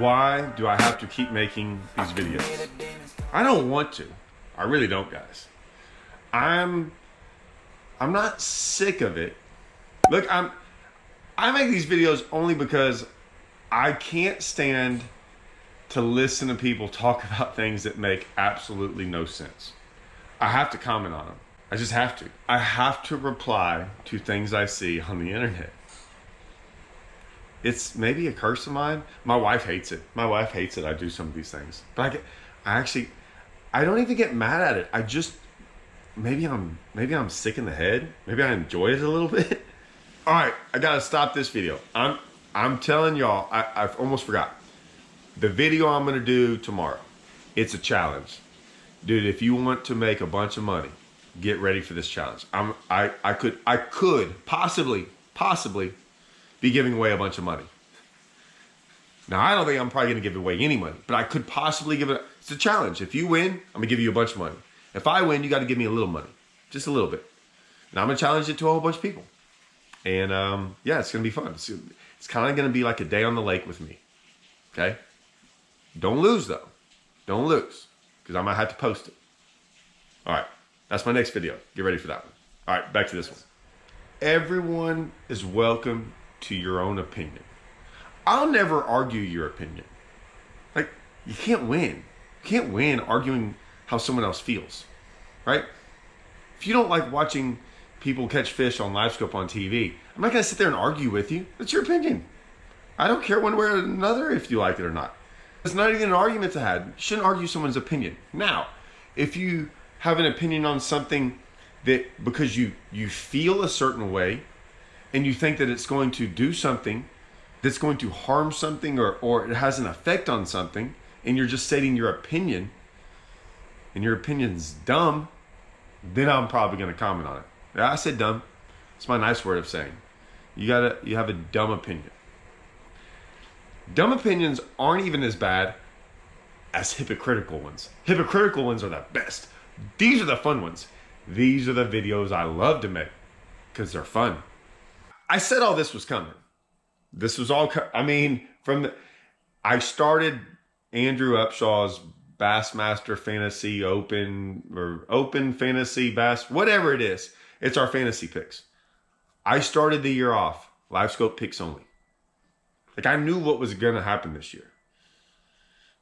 Why do I have to keep making these videos? I don't want to. I really don't, guys. I'm not sick of it. Look, I make these videos only because I can't stand to listen to people talk about things that make absolutely no sense. I have to comment on them. I just have to. I have to reply to things I see on the internet. It's maybe a curse of mine. My wife hates it. My wife hates it. I do some of these things. But I don't even get mad at it. I just, maybe I'm sick in the head. Maybe I enjoy it a little bit. All right, I gotta stop this video. I'm telling y'all, I've almost forgot. The video I'm gonna do tomorrow, it's a challenge. Dude, if you want to make a bunch of money, get ready for this challenge. I could possibly be giving away a bunch of money. Now, I don't think I'm probably gonna give away any money, but I could possibly give it. It's a challenge. If you win, I'm gonna give you a bunch of money. If I win, you gotta give me a little money, just a little bit. Now I'm gonna challenge it to a whole bunch of people. And yeah, it's gonna be fun. It's kind of gonna be like a day on the lake with me, okay? Don't lose though, don't lose, because I might have to post it. All right, that's my next video. Get ready for that one. All right, back to this one. Everyone is welcome to your own opinion. I'll never argue your opinion. Like, you can't win. You can't win arguing how someone else feels, right? If you don't like watching people catch fish on LiveScope on TV, I'm not gonna sit there and argue with you. That's your opinion. I don't care one way or another if you like it or not. It's not even an argument to have. You shouldn't argue someone's opinion. Now, if you have an opinion on something that because you feel a certain way and you think that it's going to do something that's going to harm something or it has an effect on something, and you're just stating your opinion and your opinion's dumb, then I'm probably going to comment on it. Yeah, I said dumb. It's my nice word of saying. You have a dumb opinion. Dumb opinions aren't even as bad as hypocritical ones. Hypocritical ones are the best. These are the fun ones. These are the videos I love to make because they're fun. I said all this was coming. This was all, I started Andrew Upshaw's Bassmaster Fantasy Open or Open Fantasy Bass, whatever it is. It's our fantasy picks. I started the year off LiveScope picks only. Like, I knew what was going to happen this year.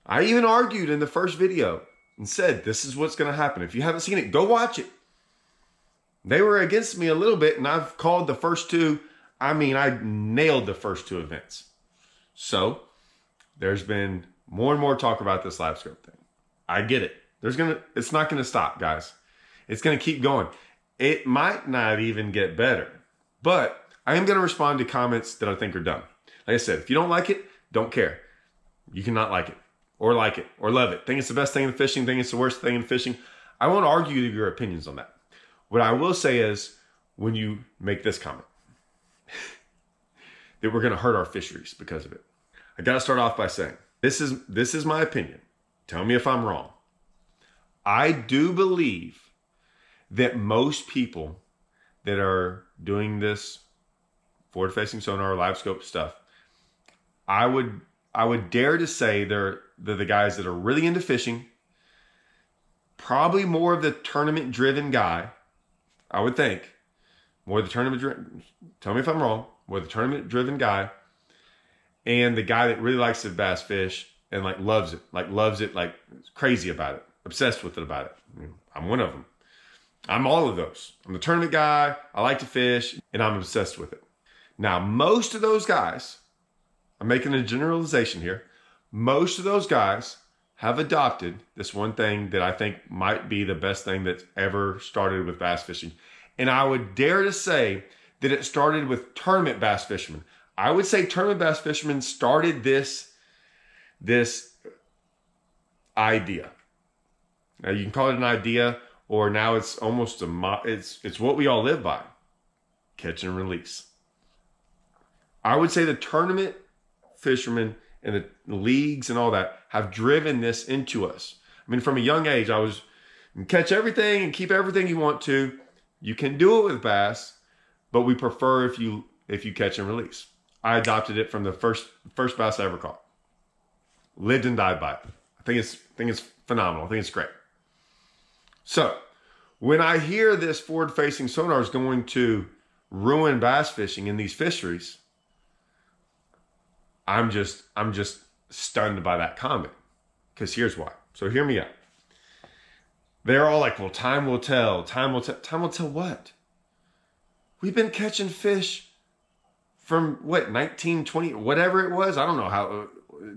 I even argued in the first video and said, this is what's going to happen. If you haven't seen it, go watch it. They were against me a little bit, and I've called the first two. I nailed the first two events. So there's been more and more talk about this LiveScope thing. I get it. It's not going to stop, guys. It's going to keep going. It might not even get better, but I am going to respond to comments that I think are dumb. Like I said, if you don't like it, don't care. You cannot like it or love it. Think it's the best thing in fishing, think it's the worst thing in fishing. I won't argue your opinions on that. What I will say is when you make this comment, that we're going to hurt our fisheries because of it. I got to start off by saying, this is my opinion. Tell me if I'm wrong. I do believe that most people that are doing this forward-facing sonar, LiveScope stuff, I would dare to say they're the guys that are really into fishing, probably more of the tournament-driven guy, I would think. More the tournament-driven, tell me if I'm wrong, more the tournament-driven guy, and the guy that really likes to bass fish and loves it, like crazy about it, obsessed with it about it. I'm one of them. I'm all of those. I'm the tournament guy, I like to fish, and I'm obsessed with it. Now, most of those guys, I'm making a generalization here, most of those guys have adopted this one thing that I think might be the best thing that's ever started with bass fishing. And I would dare to say that it started with tournament bass fishermen. I would say tournament bass fishermen started this idea. Now, you can call it an idea, or now it's almost it's what we all live by. Catch and release. I would say the tournament fishermen and the leagues and all that have driven this into us. From a young age, I was catch everything and keep everything you want to. You can do it with bass, but we prefer if you catch and release. I adopted it from the first bass I ever caught. lived and died by it. I think it's phenomenal. I think it's great. So when I hear this forward-facing sonar is going to ruin bass fishing in these fisheries, I'm just stunned by that comment. Because here's why. So hear me out. They're all like, well, time will tell. Time will tell. Time will tell what? We've been catching fish from what, 1920, whatever it was. I don't know how.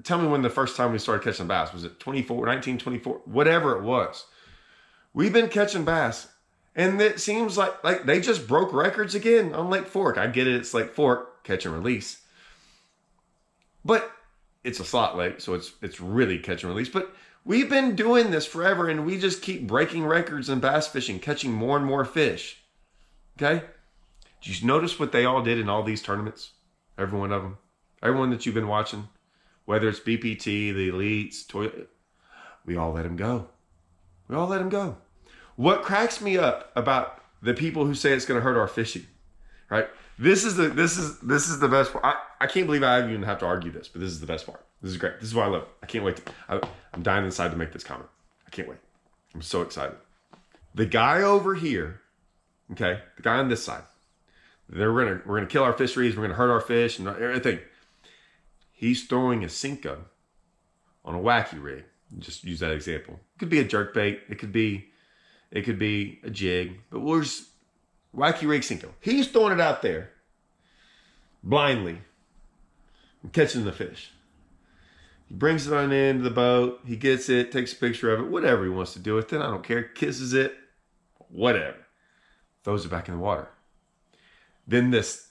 Tell me when the first time we started catching bass. Was it 1924? Whatever it was. We've been catching bass. And it seems like they just broke records again on Lake Fork. I get it. It's Lake Fork, catch and release. But it's a slot lake, so it's really catch and release. But we've been doing this forever, and we just keep breaking records in bass fishing, catching more and more fish. Okay? Did you notice what they all did in all these tournaments? Every one of them. Everyone that you've been watching. Whether it's BPT, the elites, we all let them go. We all let them go. What cracks me up about the people who say it's going to hurt our fishing, right? This is the best part. I can't believe I even have to argue this, but this is the best part. This is great. This is why I love it. I can't wait. I'm dying inside to make this comment. I can't wait. I'm so excited. The guy over here, okay, the guy on this side, we're gonna kill our fisheries. We're gonna hurt our fish and everything. He's throwing a Cinco on a wacky rig. Just use that example. It could be a jerkbait. It could be a jig. But we're just wacky rig Cinco. He's throwing it out there blindly and catching the fish. He brings it on into the boat. He gets it, takes a picture of it, whatever he wants to do with it. I don't care. Kisses it, whatever. Throws it back in the water. Then this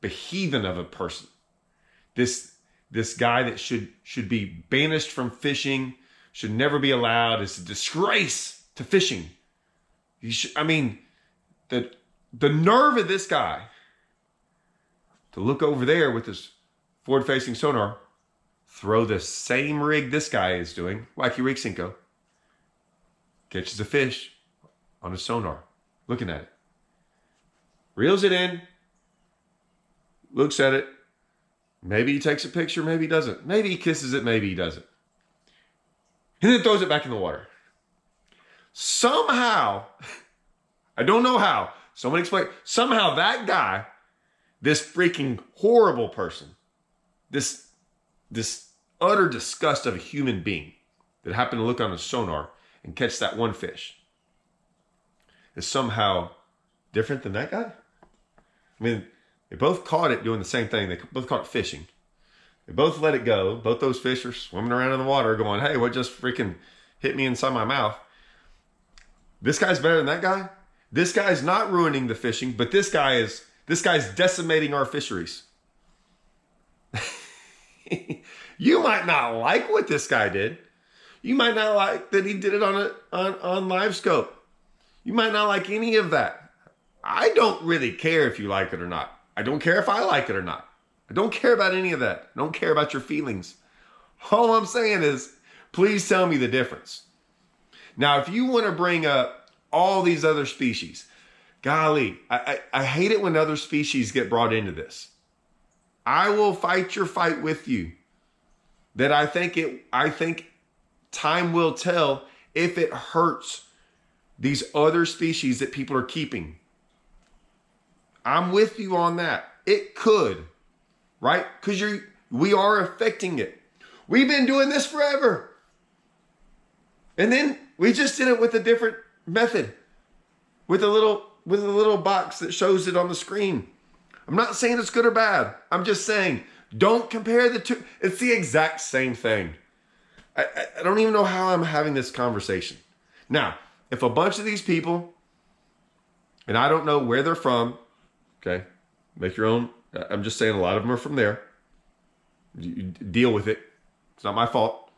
heathen of a person, this guy that should be banished from fishing, should never be allowed, is a disgrace to fishing. The nerve of this guy to look over there with his forward-facing sonar, throw the same rig this guy is doing, wacky rig Cinco, catches a fish on a sonar, looking at it. Reels it in, looks at it. Maybe he takes a picture, maybe he doesn't. Maybe he kisses it, maybe he doesn't. And then throws it back in the water. Somehow, I don't know how, someone explain, somehow that guy, this freaking horrible person, this utter disgust of a human being that happened to look on a sonar and catch that one fish, is somehow different than that guy? I mean, they both caught it doing the same thing. They both caught it fishing. They both let it go. Both those fish are swimming around in the water going, hey, what just freaking hit me inside my mouth? This guy's better than that guy? This guy's not ruining the fishing, but this guy's decimating our fisheries. You might not like what this guy did. You might not like that he did it on live scope. You might not like any of that. I don't really care if you like it or not. I don't care if I like it or not. I don't care about any of that. I don't care about your feelings. All I'm saying is, please tell me the difference. Now, if you want to bring up all these other species, golly, I hate it when other species get brought into this. I will fight your fight with you. That I think time will tell if it hurts these other species that people are keeping. I'm with you on that. It could, right? Because we are affecting it. We've been doing this forever. And then we just did it with a different method. With a little box that shows it on the screen. I'm not saying it's good or bad. I'm just saying, don't compare the two. It's the exact same thing. I don't even know how I'm having this conversation. Now, if a bunch of these people, and I don't know where they're from, okay, make your own. I'm just saying a lot of them are from there. You deal with it. It's not my fault.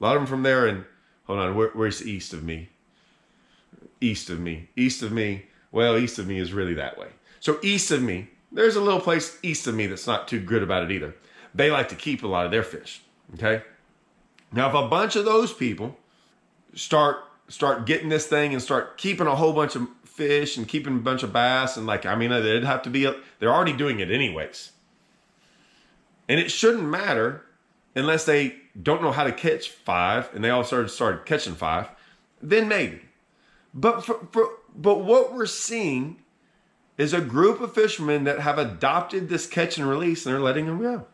A lot of them from there, and hold on, where's east of me? East of me. Well, east of me is really that way. So east of me, there's a little place east of me that's not too good about it either. They like to keep a lot of their fish, okay? Now, if a bunch of those people start getting this thing and start keeping a whole bunch of fish and keeping a bunch of bass and it'd have to be, they're already doing it anyways. And it shouldn't matter unless they don't know how to catch 5 and they all started catching 5, then maybe. But but what we're seeing is a group of fishermen that have adopted this catch and release, and they're letting them go.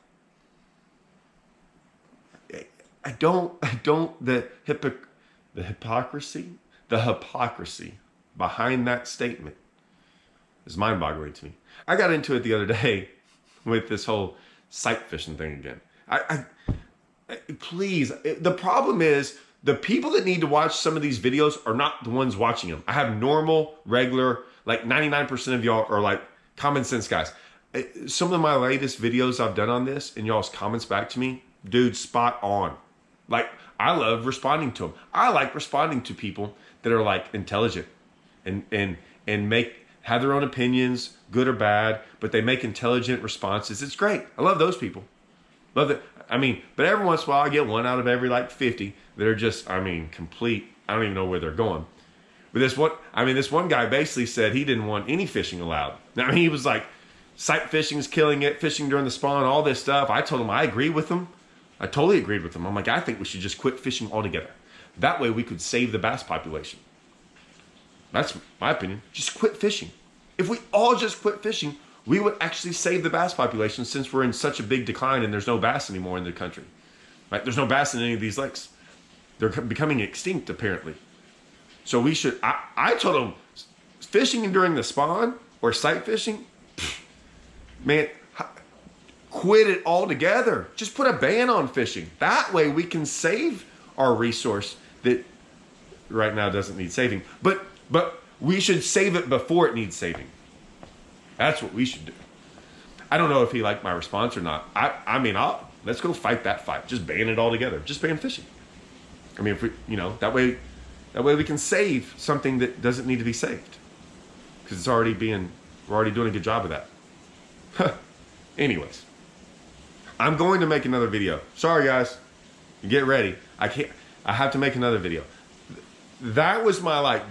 The hypocrisy behind that statement is mind-boggling to me. I got into it the other day with this whole sight fishing thing again. Please, the problem is the people that need to watch some of these videos are not the ones watching them. I have normal, regular, like 99% of y'all are like common sense guys. Some of my latest videos I've done on this and y'all's comments back to me, dude, spot on. Like, I love responding to them. I like responding to people that are like intelligent and have their own opinions, good or bad, but they make intelligent responses. It's great. I love those people. Love it. I mean, but every once in a while I get one out of every like 50 that are just, I mean, complete. I don't even know where they're going. But this one guy basically said he didn't want any fishing allowed. Now, I mean, he was like, sight fishing is killing it, fishing during the spawn, all this stuff. I told him I agree with him. I totally agreed with him. I'm like, I think we should just quit fishing altogether. That way we could save the bass population. That's my opinion. Just quit fishing. If we all just quit fishing, we would actually save the bass population, since we're in such a big decline and there's no bass anymore in the country. Right? There's no bass in any of these lakes. They're becoming extinct, apparently. So we should, I told them, fishing during the spawn or sight fishing, man, quit it altogether. Just put a ban on fishing. That way we can save our resource that right now doesn't need saving. But we should save it before it needs saving. That's what we should do. I don't know if he liked my response or not. I mean, let's go fight that fight. Just ban it altogether. Just ban fishing. I mean, if we, that way we can save something that doesn't need to be saved, because we're already doing a good job of that. Anyways, I'm going to make another video. Sorry guys, get ready. I have to make another video. That was my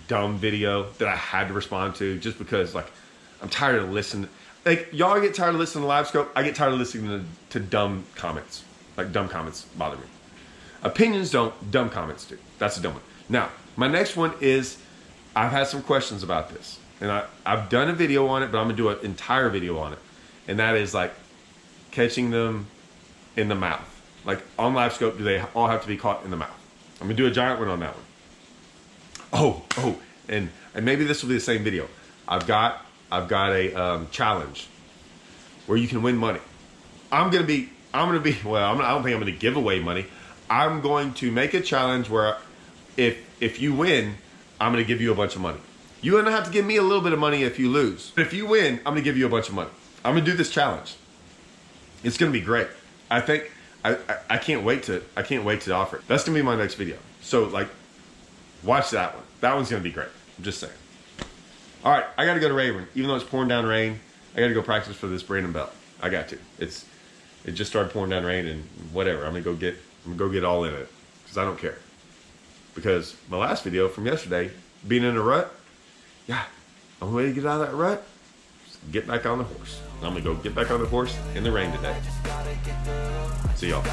dumb video that I had to respond to, just because like I'm tired of listening. Like, y'all get tired of listening to Live Scope. I get tired of listening to dumb comments. Like, dumb comments bother me. Opinions don't, dumb comments do. That's a dumb one. Now, my next one is, I've had some questions about this, and I've done a video on it, but I'm gonna do an entire video on it. And that is like catching them in the mouth. Like, on Live Scope, do they all have to be caught in the mouth? I'm gonna do a giant one on that one. Oh, and maybe this will be the same video. I've got a challenge where you can win money. I'm gonna be, well, I don't think I'm gonna give away money. I'm going to make a challenge where if you win, I'm gonna give you a bunch of money. You're gonna have to give me a little bit of money if you lose. But if you win, I'm gonna give you a bunch of money. I'm gonna do this challenge. It's gonna be great. I think I can't wait to offer it. That's gonna be my next video. So like, watch that one. That one's gonna be great. I'm just saying. All right, I gotta go to Rayburn. Even though it's pouring down rain, I gotta go practice for this Brandon Belt. I got to. It just started pouring down rain, and whatever. I'm gonna go get all in it, because I don't care. Because my last video from yesterday, being in a rut, yeah, the only way to get out of that rut is get back on the horse. I'm gonna go get back on the horse in the rain today. See y'all.